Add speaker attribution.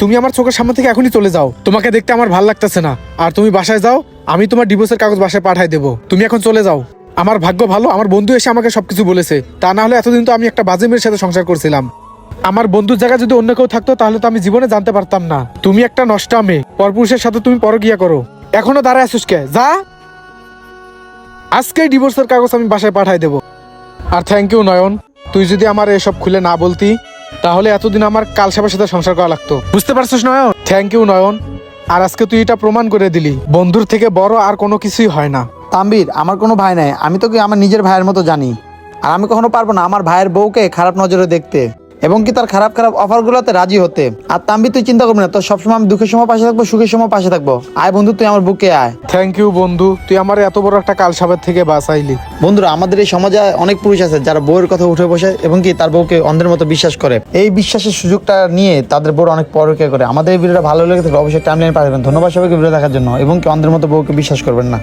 Speaker 1: তুমি আমার চোখের সামনে থেকে এখনই চলে যাও, তোমাকে দেখতে আমার ভালো লাগতেছে না। আর তুমি বাসায় যাও, আমি তোমার ডিভোর্সের কাগজ বাসায় পাঠাই দেবো। তুমি এখন চলে যাও। আমার ভাগ্য ভালো, আমার বন্ধু এসে আমাকে সবকিছু বলেছে, তা না হলে এতদিন তো আমি একটা বাজে মেয়ের সাথে সংসার করছিলাম। আমার বন্ধুর জায়গায় যদি অন্য কেউ থাকতো তাহলে তো আমি জীবনে জানতে পারতাম না তুমি একটা নষ্টা মেয়ে, পরপুরুষের সাথে তুমি পরকিয়া করো। এখনো দাঁড়ায় আসুস কে? যা, আজকেই ডিভোর্সের কাগজ আমি বাসায় পাঠাই দেবো। আর থ্যাংক ইউ নয়ন, তুই যদি আমার এসব খুলে না বলতি তাহলে এতদিন আমার কালসাপের সাথে সংসার করা লাগতো। বুঝতে পারছিস নয়ন? থ্যাংক ইউ নয়ন। আর আজকে তুই এটা প্রমাণ করে দিলি বন্ধুর থেকে বড় আর কোনো কিছুই হয় না।
Speaker 2: তাম্বির, আমার কোনো ভাই নাই, আমি তোকে আমার নিজের ভাইয়ের মতো জানি। আর আমি কখনো পারবো না আমার ভাইয়ের বউকে খারাপ নজরে দেখতে এবং কি তার খারাপ খারাপ অফারগুলোতে রাজি হতে। আর তাম্বির, তুই চিন্তা করবি না, তোর সবসময় আমি দুঃখের সময় পাশে থাকবো, সুখের সময় পাশে থাকবো। আয় বন্ধু, তুই আমার বুকে আয়।
Speaker 1: থ্যাংক ইউ বন্ধু, তুই আমার এত বড় একটা কালসাপের থেকে বাঁচাইলি।
Speaker 2: বন্ধুরা, আমাদের এই সমাজে অনেক পুরুষ আছে যারা বউয়ের কথা উঠে বসে এবং কি তার বউকে অন্ধের মতো বিশ্বাস করে। এই বিশ্বাসের সুযোগটা নিয়ে তাদের বউর অনেক পরকীয়া করে। আমাদের এই ভিডিওটা ভালো লেগে থাকলে অবশ্যই টাইমলাইনে পাঠাবেন। ধন্যবাদ সবাইকে ভিডিও দেখার জন্য, এবং কি অন্ধের মতো বউকে বিশ্বাস করবেন না।